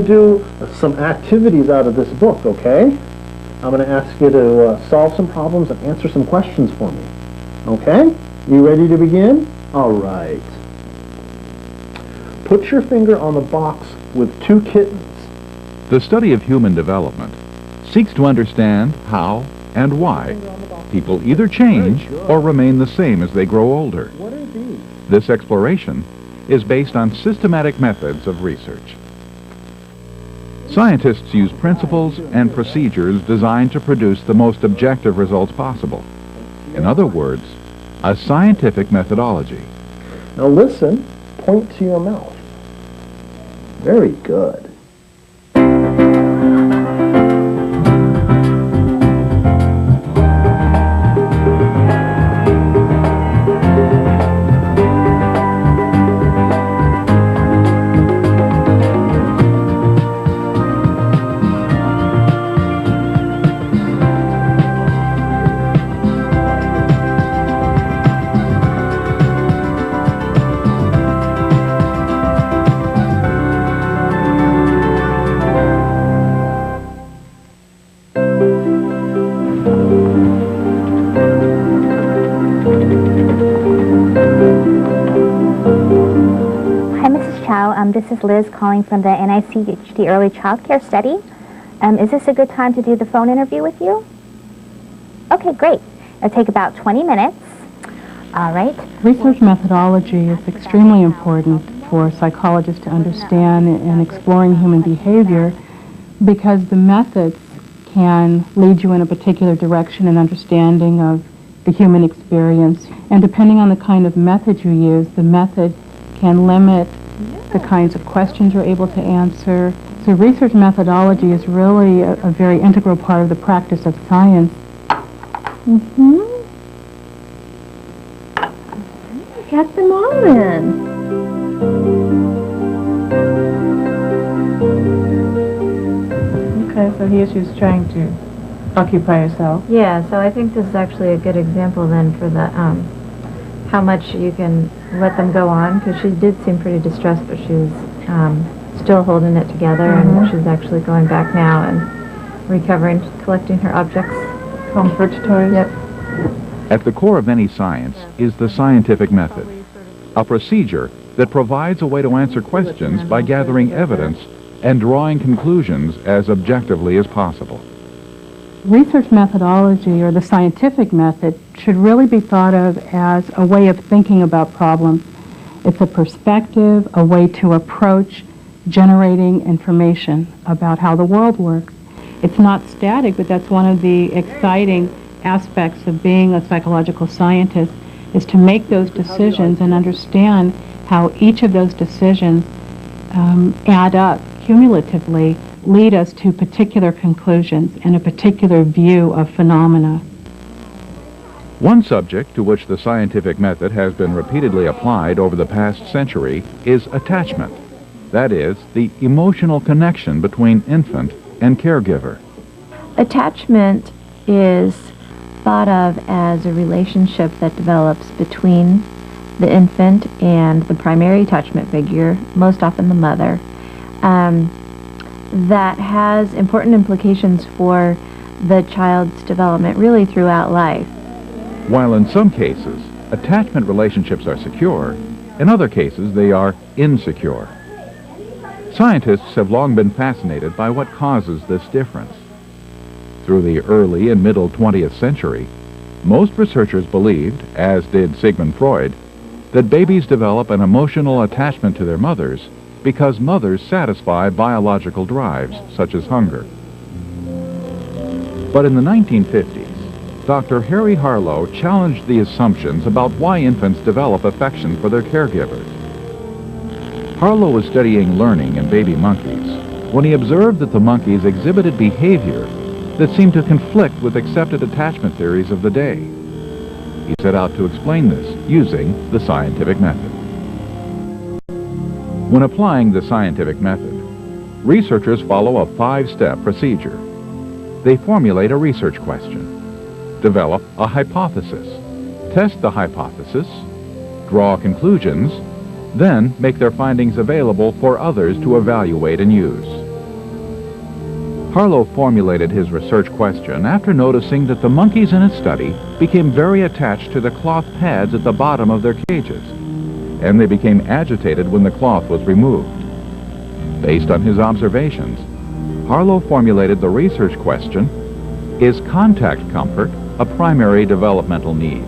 do some activities out of this book, okay? I'm going to ask you to solve some problems and answer some questions for me. Okay? You ready to begin? All right. Put your finger on the box with 2 kittens. The study of human development seeks to understand how and why people either change or remain the same as they grow older. What are these? This exploration is based on systematic methods of research. Scientists use principles and procedures designed to produce the most objective results possible. In other words, a scientific methodology. Now listen, point to your mouth. Very good. This is Liz calling from the DMACC Early Child Care Study. Is this a good time to do the phone interview with you? Okay, great. It'll take about 20 minutes. All right. Research methodology is extremely important for psychologists to understand in exploring human behavior because the methods can lead you in a particular direction in understanding of the human experience. And depending on the kind of method you use, the method can limit the kinds of questions you're able to answer. So research methodology is really a very integral part of the practice of science. Get them on. Okay, so he is just trying to occupy herself. Yeah, so I think this is actually a good example then for the how much you can let them go on, because she did seem pretty distressed, but she was still holding it together, and she's actually going back now and recovering, collecting her objects. Comfort toys? Yep. At the core of any science is the scientific method, a procedure that provides a way to answer questions by gathering evidence and drawing conclusions as objectively as possible. Research methodology, or the scientific method, should really be thought of as a way of thinking about problems. It's a perspective, a way to approach generating information about how the world works. It's not static, but that's one of the exciting aspects of being a psychological scientist, is to make those decisions and understand how each of those decisions add up cumulatively, lead us to particular conclusions and a particular view of phenomena. One subject to which the scientific method has been repeatedly applied over the past century is attachment. That is, the emotional connection between infant and caregiver. Attachment is thought of as a relationship that develops between the infant and the primary attachment figure, most often the mother, that has important implications for the child's development really throughout life. While in some cases, attachment relationships are secure, in other cases they are insecure. Scientists have long been fascinated by what causes this difference. Through the early and middle 20th century, most researchers believed, as did Sigmund Freud, that babies develop an emotional attachment to their mothers because mothers satisfy biological drives, such as hunger. But in the 1950s, Dr. Harry Harlow challenged the assumptions about why infants develop affection for their caregivers. Harlow was studying learning in baby monkeys when he observed that the monkeys exhibited behavior that seemed to conflict with accepted attachment theories of the day. He set out to explain this using the scientific method. When applying the scientific method, researchers follow a 5-step procedure. They formulate a research question, develop a hypothesis, test the hypothesis, draw conclusions, then make their findings available for others to evaluate and use. Harlow formulated his research question after noticing that the monkeys in his study became very attached to the cloth pads at the bottom of their cages, and they became agitated when the cloth was removed. Based on his observations, Harlow formulated the research question, is contact comfort a primary developmental need?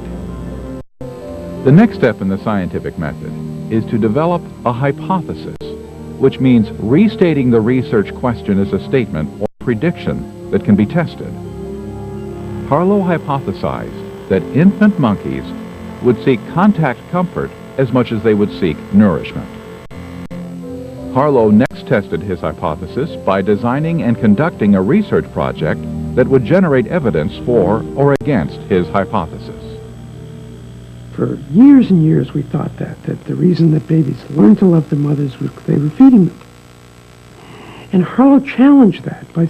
The next step in the scientific method is to develop a hypothesis, which means restating the research question as a statement or prediction that can be tested. Harlow hypothesized that infant monkeys would seek contact comfort as much as they would seek nourishment. Harlow next tested his hypothesis by designing and conducting a research project that would generate evidence for or against his hypothesis. For years and years we thought that the reason that babies learn to love their mothers was because they were feeding them. And Harlow challenged that by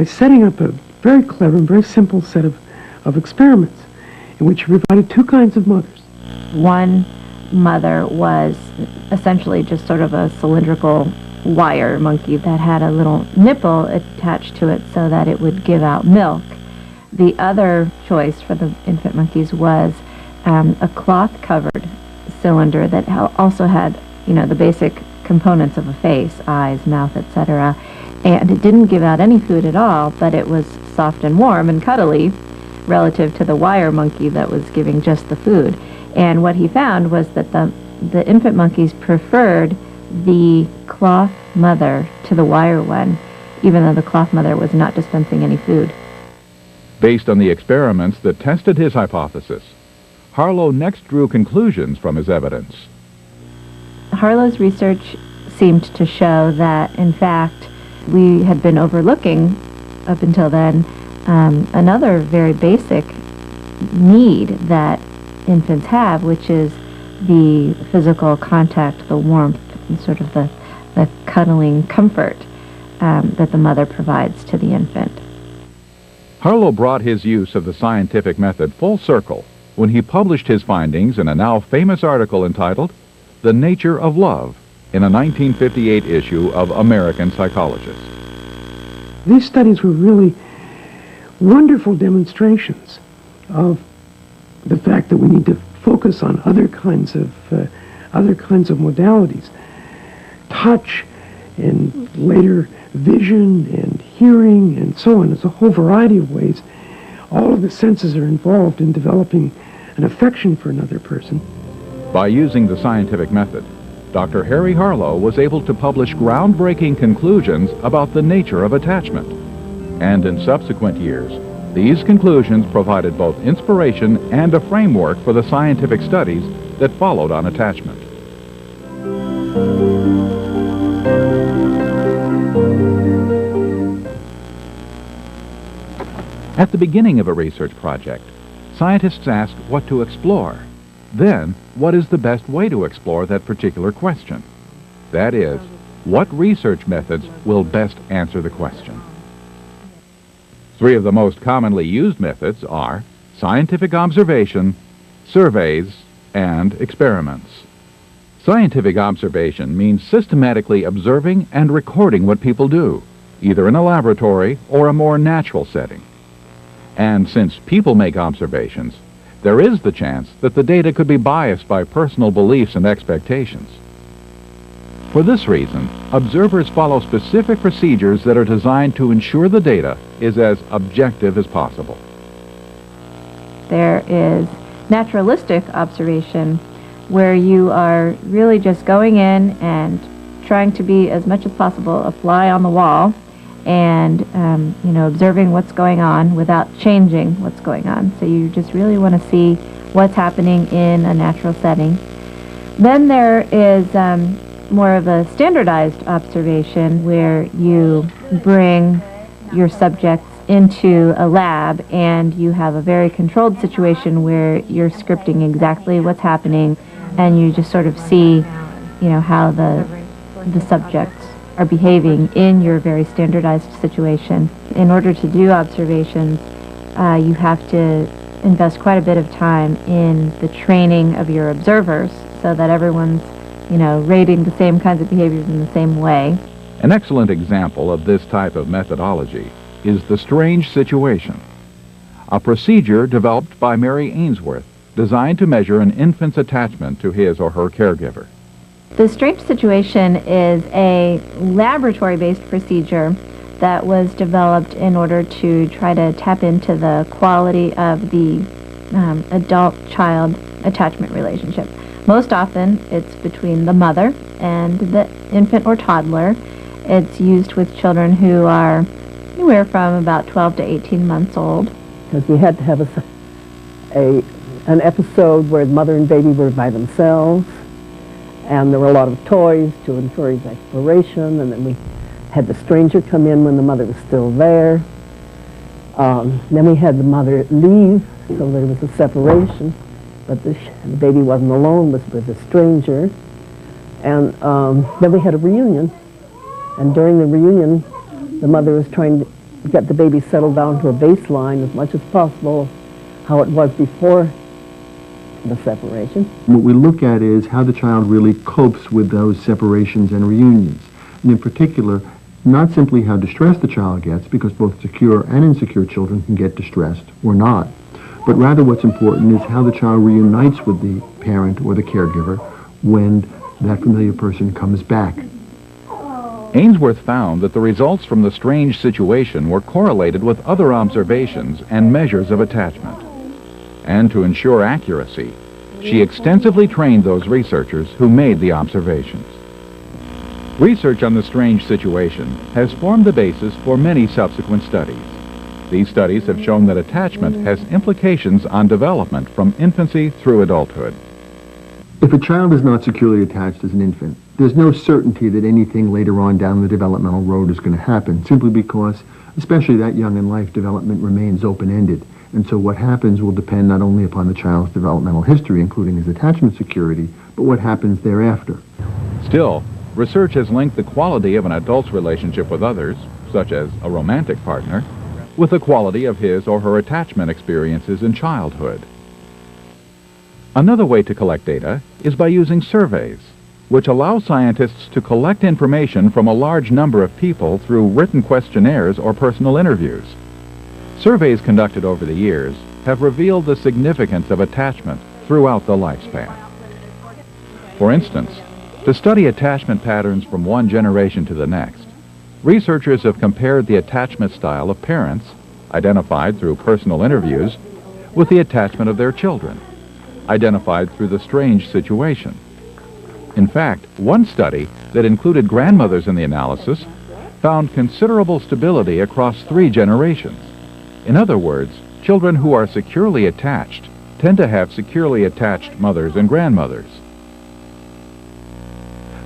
setting up a very clever and very simple set of experiments in which he provided two kinds of mothers. One mother was essentially just sort of a cylindrical wire monkey that had a little nipple attached to it so that it would give out milk. The other choice for the infant monkeys was a cloth-covered cylinder that also had, the basic components of a face, eyes, mouth, etc. And it didn't give out any food at all, but it was soft and warm and cuddly relative to the wire monkey that was giving just the food. And what he found was that the infant monkeys preferred the cloth mother to the wire one, even though the cloth mother was not dispensing any food. Based on the experiments that tested his hypothesis, Harlow next drew conclusions from his evidence. Harlow's research seemed to show that, in fact, we had been overlooking, up until then, another very basic need that infants have, which is the physical contact, the warmth, and sort of the cuddling comfort that the mother provides to the infant. Harlow brought his use of the scientific method full circle when he published his findings in a now famous article entitled The Nature of Love in a 1958 issue of American Psychologist. These studies were really wonderful demonstrations of the fact that we need to focus on other kinds of modalities, touch, and later vision and hearing and so on. There's a whole variety of ways. All of the senses are involved in developing an affection for another person. By using the scientific method, Dr. Harry Harlow was able to publish groundbreaking conclusions about the nature of attachment. And in subsequent years, these conclusions provided both inspiration and a framework for the scientific studies that followed on attachment. At the beginning of a research project, scientists ask what to explore. Then, what is the best way to explore that particular question? That is, what research methods will best answer the question? Three of the most commonly used methods are scientific observation, surveys, and experiments. Scientific observation means systematically observing and recording what people do, either in a laboratory or a more natural setting. And since people make observations, there is the chance that the data could be biased by personal beliefs and expectations. For this reason, observers follow specific procedures that are designed to ensure the data is as objective as possible. There is naturalistic observation, where you are really just going in and trying to be, as much as possible, a fly on the wall, and observing what's going on without changing what's going on. So you just really want to see what's happening in a natural setting. Then there is more of a standardized observation, where you bring your subjects into a lab and you have a very controlled situation where you're scripting exactly what's happening, and you just sort of see how the subjects are behaving in your very standardized situation. In order to do observations, you have to invest quite a bit of time in the training of your observers so that everyone's rating the same kinds of behaviors in the same way. An excellent example of this type of methodology is the strange situation, a procedure developed by Mary Ainsworth designed to measure an infant's attachment to his or her caregiver. The strange situation is a laboratory-based procedure that was developed in order to try to tap into the quality of the adult-child attachment relationship. Most often, it's between the mother and the infant or toddler. It's used with children who are anywhere from about 12 to 18 months old. Because we had to have an episode where the mother and baby were by themselves, and there were a lot of toys to encourage exploration, and then we had the stranger come in when the mother was still there. Then we had the mother leave, so there was a separation, but the baby wasn't alone, was with a stranger. And then we had a reunion, and during the reunion, the mother was trying to get the baby settled down to a baseline as much as possible, how it was before the separation. What we look at is how the child really copes with those separations and reunions. And in particular, not simply how distressed the child gets, because both secure and insecure children can get distressed or not, but rather what's important is how the child reunites with the parent or the caregiver when that familiar person comes back. Ainsworth found that the results from the strange situation were correlated with other observations and measures of attachment. And to ensure accuracy, she extensively trained those researchers who made the observations. Research on the strange situation has formed the basis for many subsequent studies. These studies have shown that attachment has implications on development from infancy through adulthood. If a child is not securely attached as an infant, there's no certainty that anything later on down the developmental road is going to happen, simply because, especially that young in life, development remains open-ended. And so what happens will depend not only upon the child's developmental history, including his attachment security, but what happens thereafter. Still, research has linked the quality of an adult's relationship with others, such as a romantic partner, with the quality of his or her attachment experiences in childhood. Another way to collect data is by using surveys, which allow scientists to collect information from a large number of people through written questionnaires or personal interviews. Surveys conducted over the years have revealed the significance of attachment throughout the lifespan. For instance, to study attachment patterns from one generation to the next, researchers have compared the attachment style of parents, identified through personal interviews, with the attachment of their children, identified through the strange situation. In fact, one study that included grandmothers in the analysis found considerable stability across 3 generations. In other words, children who are securely attached tend to have securely attached mothers and grandmothers.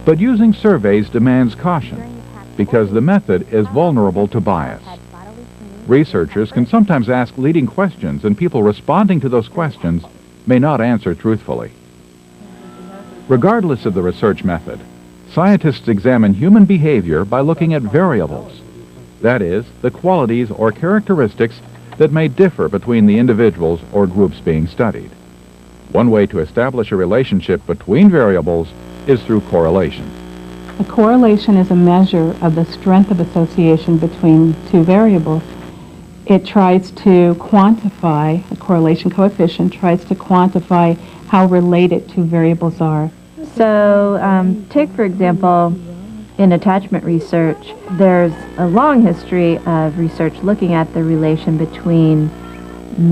But using surveys demands caution, because the method is vulnerable to bias. Researchers can sometimes ask leading questions, and people responding to those questions may not answer truthfully. Regardless of the research method, scientists examine human behavior by looking at variables. That is, the qualities or characteristics that may differ between the individuals or groups being studied. One way to establish a relationship between variables is through correlation. A correlation is a measure of the strength of association between 2 variables. It tries to quantify, a correlation coefficient tries to quantify how related 2 variables are. So take, for example, in attachment research, there's a long history of research looking at the relation between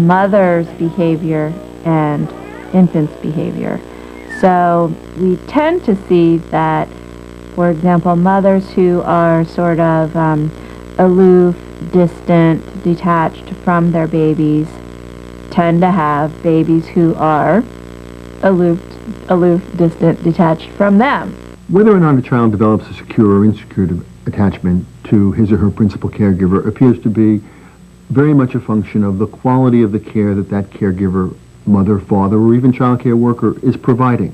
mother's behavior and infant's behavior. So we tend to see that, for example, mothers who are sort of aloof, distant, detached from their babies tend to have babies who are aloof, distant, detached from them. Whether or not a child develops a secure or insecure attachment to his or her principal caregiver appears to be very much a function of the quality of the care that that caregiver, mother, father, or even child care worker is providing.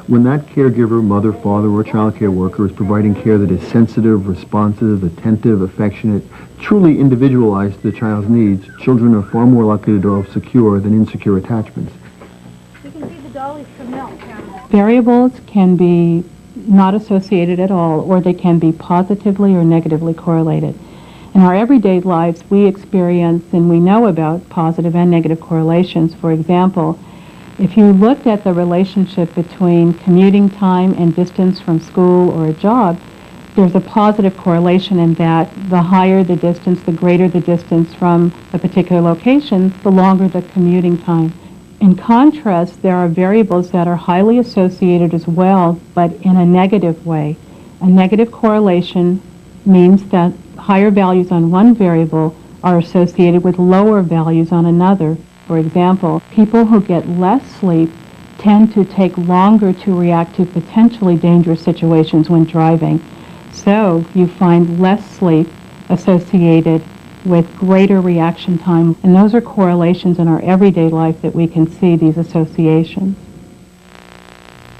When that caregiver, mother, father, or child care worker is providing care that is sensitive, responsive, attentive, affectionate, truly individualized to the child's needs, children are far more likely to develop secure than insecure attachments. Variables can be not associated at all, or they can be positively or negatively correlated. In our everyday lives, we experience and we know about positive and negative correlations. For example, if you looked at the relationship between commuting time and distance from school or a job, there's a positive correlation in that the higher the distance, the greater the distance from a particular location, the longer the commuting time. In contrast, there are variables that are highly associated as well, but in a negative way. A negative correlation means that higher values on one variable are associated with lower values on another. For example, people who get less sleep tend to take longer to react to potentially dangerous situations when driving. So you find less sleep associated with greater reaction time, and those are correlations in our everyday life that we can see these associations.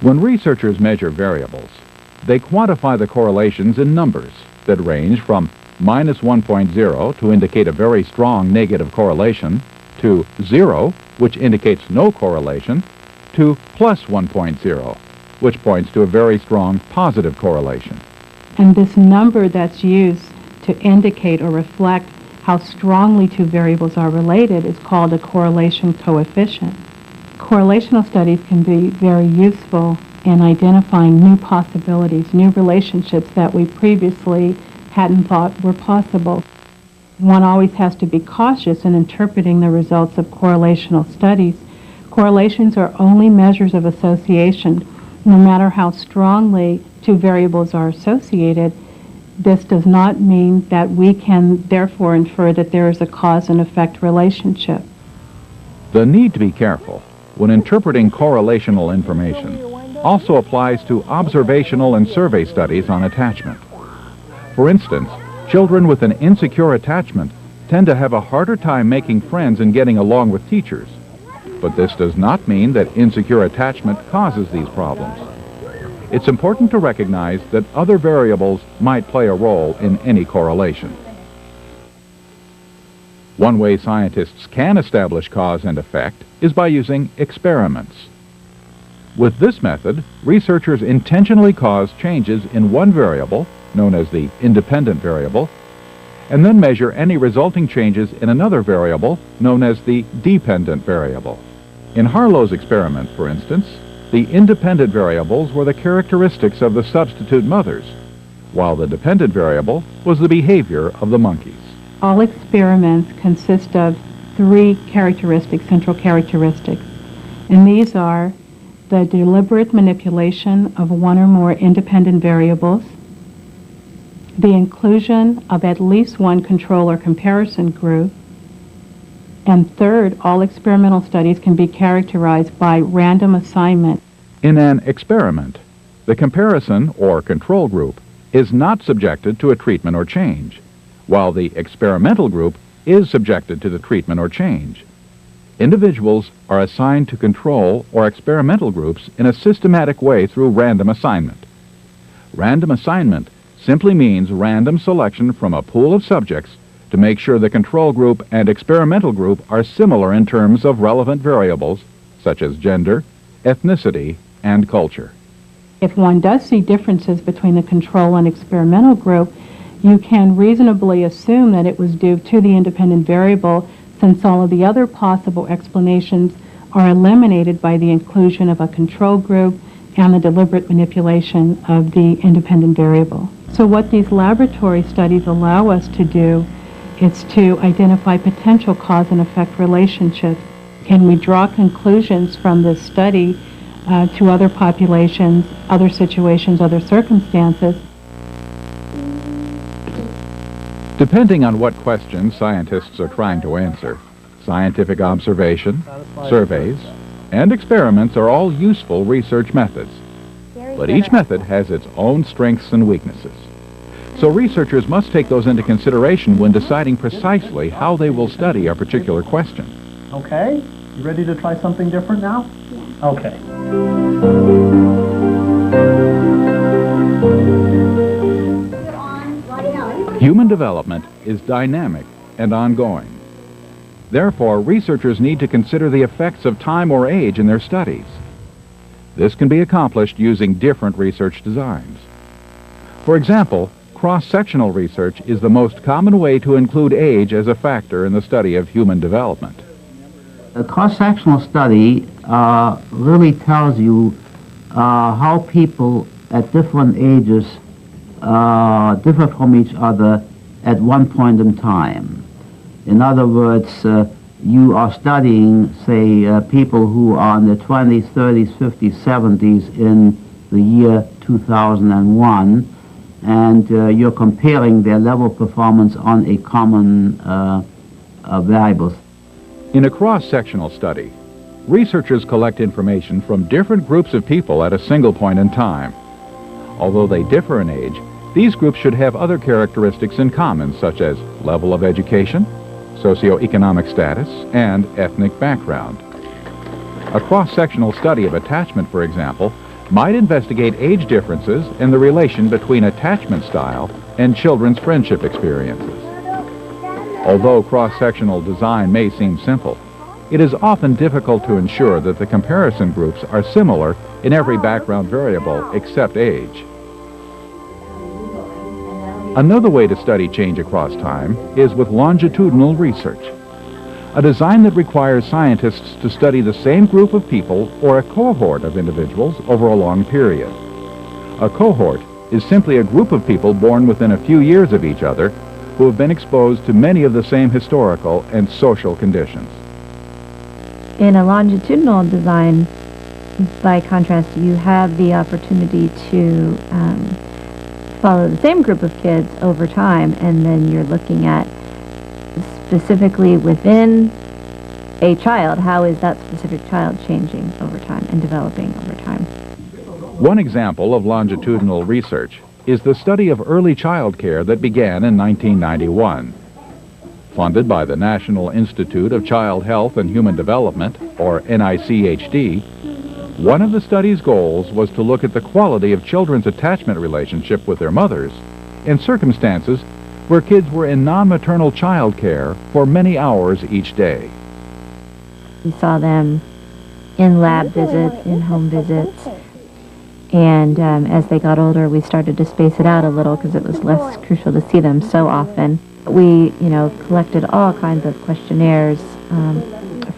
When researchers measure variables, they quantify the correlations in numbers that range from minus 1.0 to indicate a very strong negative correlation, to 0, which indicates no correlation, to plus 1.0, which points to a very strong positive correlation. And this number that's used to indicate or reflect how strongly two variables are related is called a correlation coefficient. Correlational studies can be very useful in identifying new possibilities, new relationships that we previously hadn't thought were possible. One always has to be cautious in interpreting the results of correlational studies. Correlations are only measures of association. No matter how strongly two variables are associated, this does not mean that we can therefore infer that there is a cause and effect relationship. The need to be careful when interpreting correlational information also applies to observational and survey studies on attachment. For instance, children with an insecure attachment tend to have a harder time making friends and getting along with teachers. But this does not mean that insecure attachment causes these problems. It's important to recognize that other variables might play a role in any correlation. One way scientists can establish cause and effect is by using experiments. With this method, researchers intentionally cause changes in one variable, known as the independent variable, and then measure any resulting changes in another variable, known as the dependent variable. In Harlow's experiment, for instance, the independent variables were the characteristics of the substitute mothers, while the dependent variable was the behavior of the monkeys. All experiments consist of three characteristics, central characteristics, and these are the deliberate manipulation of one or more independent variables, the inclusion of at least one control or comparison group, and third, all experimental studies can be characterized by random assignment. In an experiment, the comparison or control group is not subjected to a treatment or change, while the experimental group is subjected to the treatment or change. Individuals are assigned to control or experimental groups in a systematic way through random assignment. Random assignment simply means random selection from a pool of subjects to make sure the control group and experimental group are similar in terms of relevant variables such as gender, ethnicity, and culture. If one does see differences between the control and experimental group, you can reasonably assume that it was due to the independent variable, since all of the other possible explanations are eliminated by the inclusion of a control group and the deliberate manipulation of the independent variable. So what these laboratory studies allow us to do is to identify potential cause and effect relationships. Can we draw conclusions from this study to other populations, other situations, other circumstances? Depending on what questions scientists are trying to answer, scientific observation, surveys, and experiments are all useful research methods. But each method has its own strengths and weaknesses. So researchers must take those into consideration when deciding precisely how they will study a particular question. Okay? You ready to try something different now? Yeah. Okay. Human development is dynamic and ongoing. Therefore, researchers need to consider the effects of time or age in their studies. This can be accomplished using different research designs. For example, cross-sectional research is the most common way to include age as a factor in the study of human development. A cross-sectional study really tells you how people at different ages differ from each other at one point in time. In other words, you are studying, say, people who are in their 20s, 30s, 50s, 70s in the year 2001, and you're comparing their level of performance on a common variables. In a cross-sectional study, researchers collect information from different groups of people at a single point in time. Although they differ in age, these groups should have other characteristics in common, such as level of education, socioeconomic status, and ethnic background. A cross-sectional study of attachment, for example, might investigate age differences and the relation between attachment style and children's friendship experiences. Although cross-sectional design may seem simple, it is often difficult to ensure that the comparison groups are similar in every background variable except age. Another way to study change across time is with longitudinal research, a design that requires scientists to study the same group of people or a cohort of individuals over a long period. A cohort is simply a group of people born within a few years of each other who have been exposed to many of the same historical and social conditions. In a longitudinal design, by contrast, you have the opportunity to follow the same group of kids over time, and then you're looking at specifically within a child, how is that specific child changing over time and developing over time. One example of longitudinal research is the study of early child care that began in 1991. Funded by the National Institute of Child Health and Human Development, or NICHD, one of the study's goals was to look at the quality of children's attachment relationship with their mothers in circumstances where kids were in non-maternal child care for many hours each day. We saw them in lab visits, in home visits, and as they got older, we started to space it out a little because it was less crucial to see them so often. We, collected all kinds of questionnaires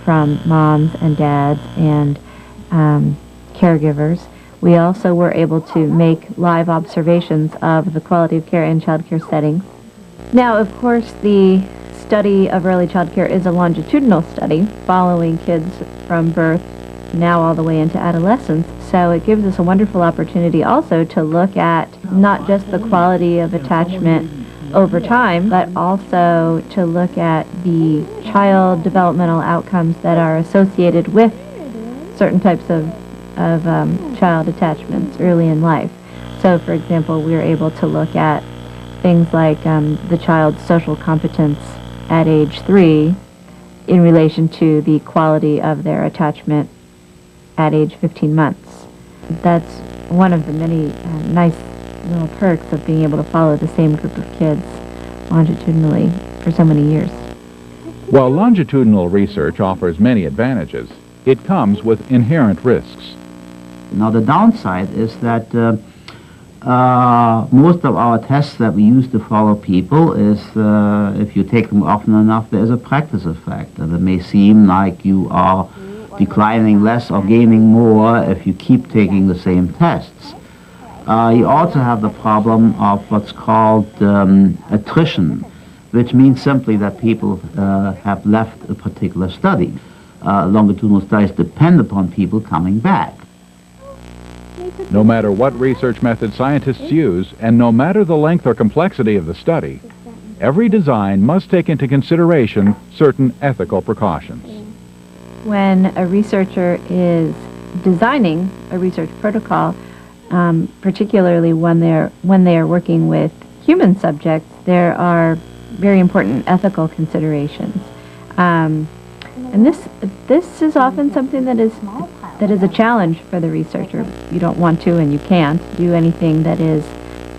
from moms and dads and caregivers. We also were able to make live observations of the quality of care in child care settings. Now, of course, the study of early child care is a longitudinal study, following kids from birth now all the way into adolescence. So it gives us a wonderful opportunity also to look at not just the quality of attachment over time, but also to look at the child developmental outcomes that are associated with certain types of child attachments early in life. So, for example, we were able to look at things like the child's social competence at age 3 in relation to the quality of their attachment at age 15 months. That's one of the many nice little perks of being able to follow the same group of kids longitudinally for so many years. While longitudinal research offers many advantages, it comes with inherent risks. Now the downside is that most of our tests that we use to follow people is, if you take them often enough, there's a practice effect. And it may seem like you are declining less or gaining more if you keep taking the same tests. You also have the problem of what's called attrition, which means simply that people have left a particular study. Longitudinal studies depend upon people coming back. No matter what research method scientists use, and no matter the length or complexity of the study, every design must take into consideration certain ethical precautions. When a researcher is designing a research protocol, particularly when they are working with human subjects, there are very important ethical considerations. And this is often something that is a challenge for the researcher. You don't want to, and you can't do anything that is,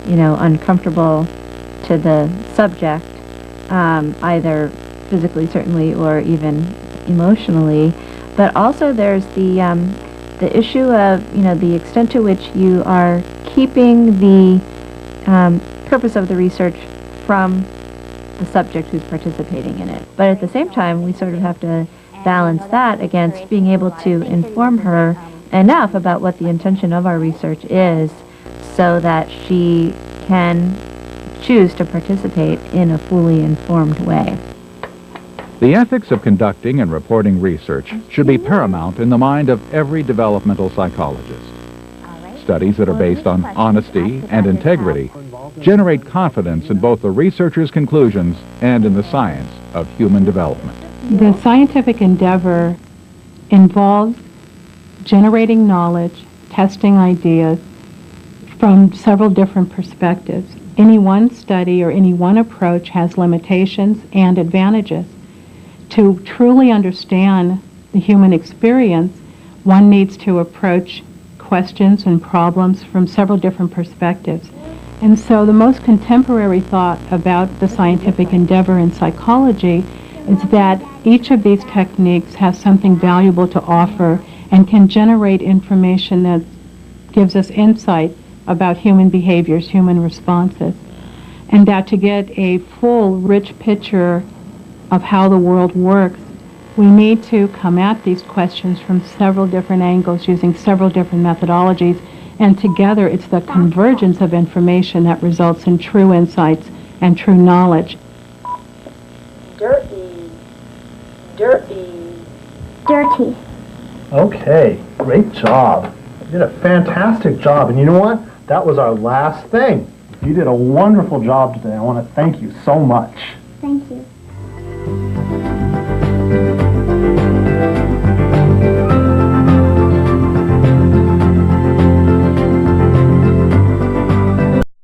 uncomfortable to the subject, either physically certainly or even emotionally. But also there's the the issue of, the extent to which you are keeping the purpose of the research from the subject who's participating in it. But at the same time, we sort of have to balance that against being able to inform her enough about what the intention of our research is so that she can choose to participate in a fully informed way. The ethics of conducting and reporting research should be paramount in the mind of every developmental psychologist. Studies that are based on honesty and integrity generate confidence in both the researcher's conclusions and in the science of human development. The scientific endeavor involves generating knowledge, testing ideas from several different perspectives. Any one study or any one approach has limitations and advantages. To truly understand the human experience, one needs to approach questions and problems from several different perspectives. And so the most contemporary thought about the scientific endeavor in psychology is that each of these techniques has something valuable to offer and can generate information that gives us insight about human behaviors, human responses. And that to get a full, rich picture of how the world works, we need to come at these questions from several different angles using several different methodologies, and together it's the convergence of information that results in true insights and true knowledge. Dirty. Dirty. Dirty. Okay, great job. You did a fantastic job. And you know what? That was our last thing. You did a wonderful job today. I want to thank you so much. Thank you.